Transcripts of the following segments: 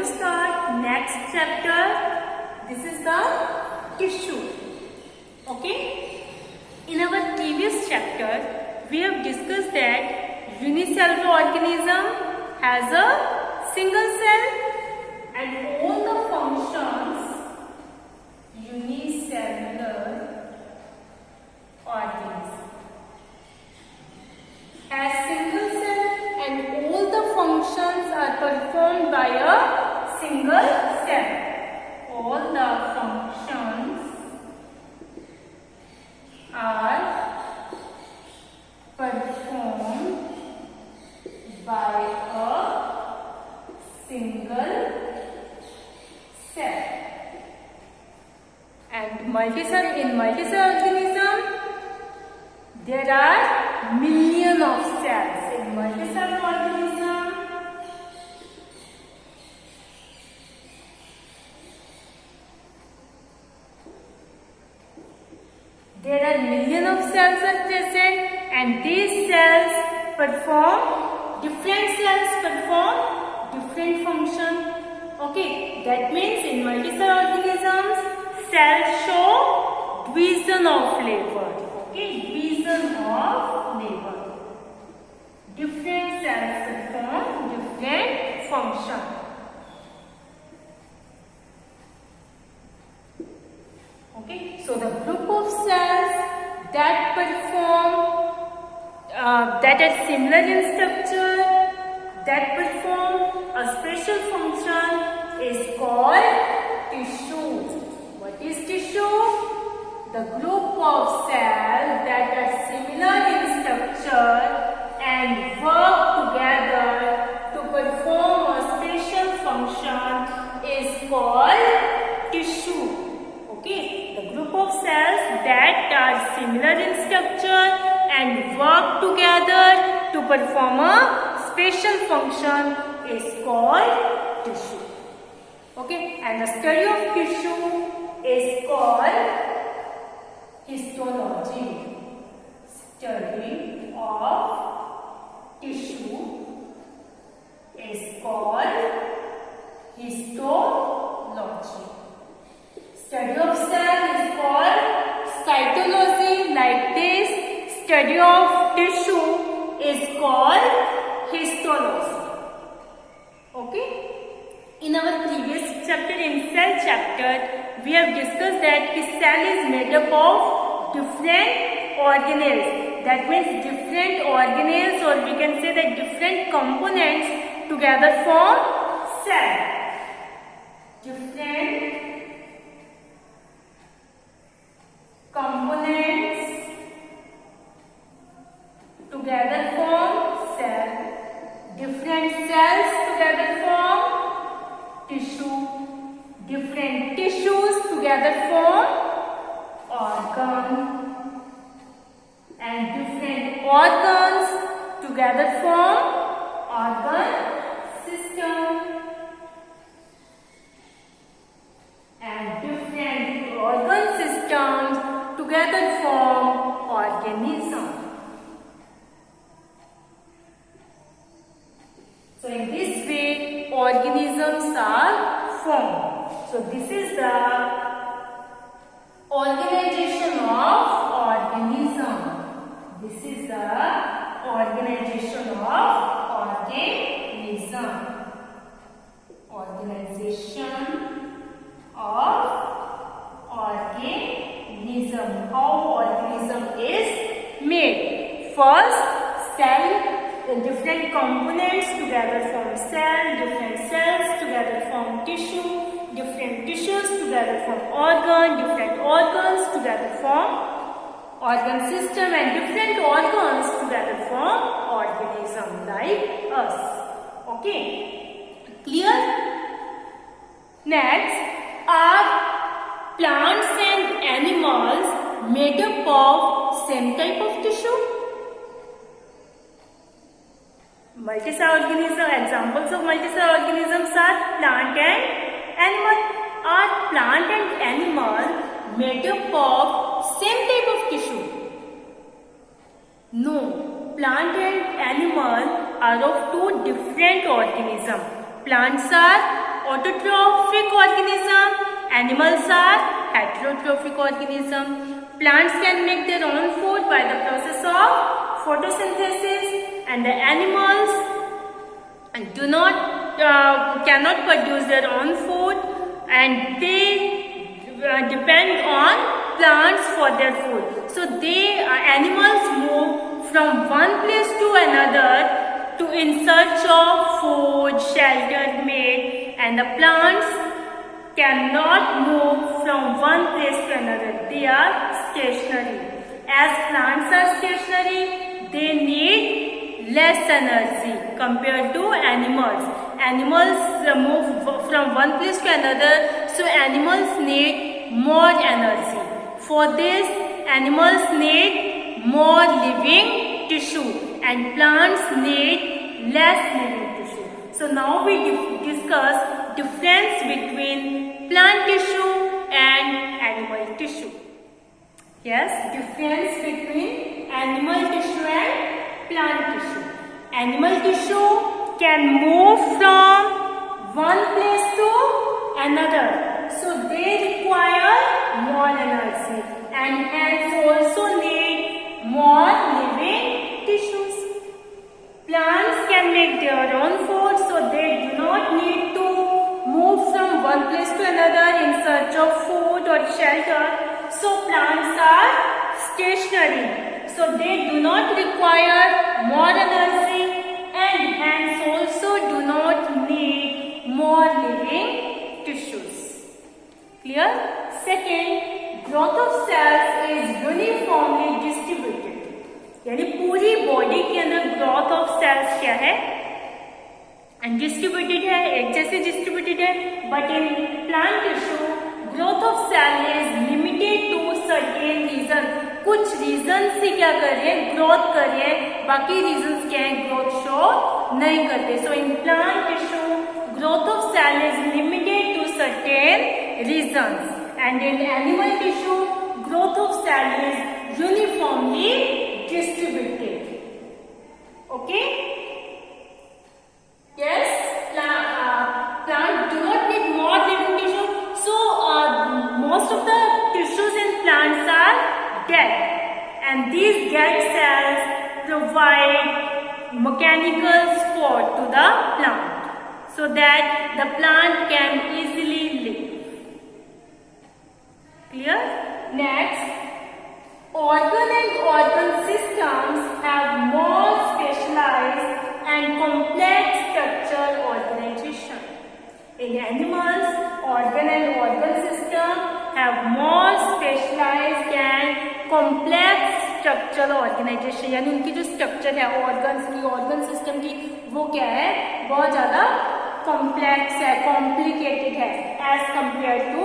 to start next chapter. This is the tissue. Okay. In our previous chapter, we have discussed that unicellular organism has a single cell and all the functions unicellular organism has single cell and all the functions are performed by a single cell. All the functions are performed by a single cell. And in multicellular organism, there are millions of cells. In multicellular organism, there are millions of cells are present, and these cells perform different function. Okay, that means in multicellular organisms, cells show division of labor. Okay, division of labor. Different cells perform different function. Okay, so the group of cells that perform that are similar in structure, that perform a special function is called tissue. What is tissue? The group of cells that are similar in structure and work together to perform a special function is called tissue. Okay, the group of cells that are similar in structure and work together to perform a special function is called tissue. Okay, and the study of tissue is called histology. Study of tissue is called histology. Study of cell is called cytology. Like this, study of tissue is called histology. Okay. In our previous chapter, in cell chapter, we have discussed that a cell is made up of different organelles. That means different organelles, or we can say that different components together form cell. Different components together form cell. Different cells together form tissue. Different tissues together form organ. And different organs together form organ system. And different organ systems together form organism. So in this way, organisms are formed. So this is the organization of organism. This is the organization of organism. Organization of organism. How organism is made? First, cell. Different components together form cell. Different cells together form tissue. Different tissues together form organ. Different organs together form organ system, and different organs together form organism like us. Okay, clear? Next, are plants and animals made up of same type of tissue? Multicellular organism, examples of multicellular organisms are plant and animal. Are plant and animal made up of same type of tissue? No. Plant and animal are of two different organisms. Plants are autotrophic organism, animals are heterotrophic organism. Plants can make their own food by the process of photosynthesis, and the animals cannot produce their own food, and they depend on plants for their food. So animals move from one place to another in search of food, shelter, mate, and the plants cannot move from one place to another. They are stationary. As plants are stationary, they need less energy compared to animals. Animals move from one place to another, so animals need more energy. For this, animals need more living tissue, and plants need less living tissue. So now we discuss difference between plant tissue and animal tissue. Yes, difference between animal tissue and plant tissue. Animal tissue can move from one place to another, so they require more energy and hence also need more living tissues. Plants can make their own food, so they do not need to move from one place to another in search of food or shelter. So plants are stationary, so they do not require more energy and hence also do not need more living tissues. Clear? Second, growth of cells is uniformly distributed. यानी पूरी body के अंदर growth of sales क्या है? Distributed है, एक जैसे distributed है. But in plant tissue growth of cell is limited to certain region. कुछ रीजन से क्या कर रहे हैं? ग्रोथ कर रहे हैं. बाकी रीजन क्या है? ग्रोथ शो नहीं करते. So in plant tissue growth of cell is limited to certain region, and in animal tissue growth of cell is uniformly distributed. Okay? Yes, plant do not need more living tissue. So most of the tissues in plants are dead, and these dead cells provide mechanical support to the plant so that the plant can easily live. Clear? Next, organ and organ systems have more specialized and complex structural organization. In animals, organ and organ system have more specialized and complex structural organization. यानी उनकी जो structure है organs की, organ system की, वो क्या है? बहुत ज़्यादा complex है, complicated है as compared to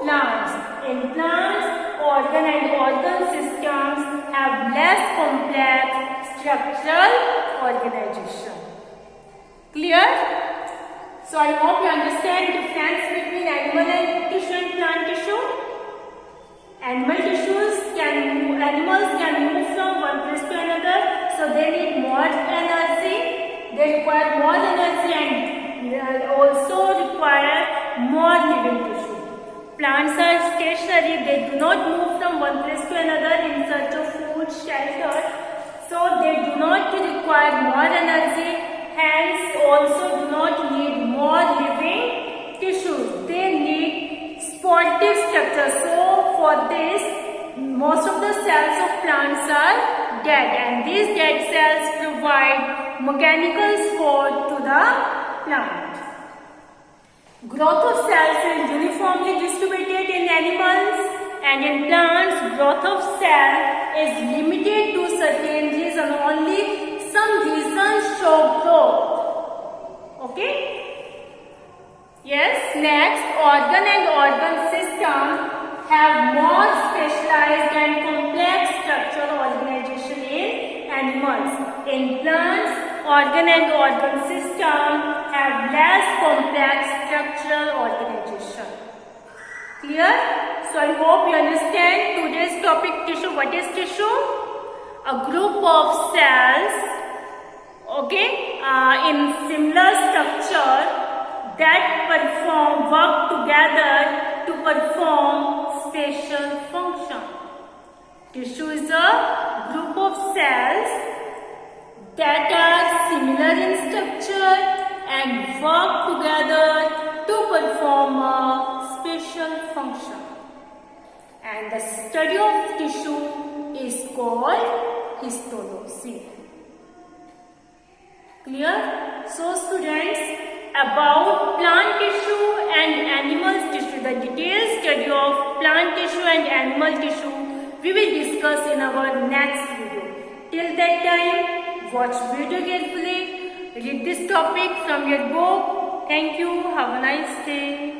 plants. In plants, organ and organ systems have less complex structural organization. Clear? So I hope you understand the difference between animal and tissue and plant tissue. Animals can move from one place to another, so they need more energy. They require more energy and also require more living tissue. Plants are stationary, they do not move from one place to another in search of food, shelter, so they do not require more energy, hence also do not need more living tissues. They need supportive structure. So for this, most of the cells of plants are dead, and these dead cells provide mechanical support to the plant. Growth of cells is uniformly distributed in animals, and in plants, growth of cell is limited to certain reason. Only some reasons show growth. Okay? Yes. Next, organ and organ system have more specialized and complex structural organization in animals. In plants, organ and organ system have less complex structural organization. Clear? So I hope you understand today's topic tissue. What is tissue? A group of cells, okay, in similar structure that work together to perform special function. Tissue is a group of cells that are similar in structure and work together to perform a special function. And the study of tissue is called histology. Clear? So students, about plant tissue and animal tissue, the detailed study of plant tissue and animal tissue we will discuss in our next video. Till that time, watch video carefully, read this topic from your book. Thank you. Have a nice day.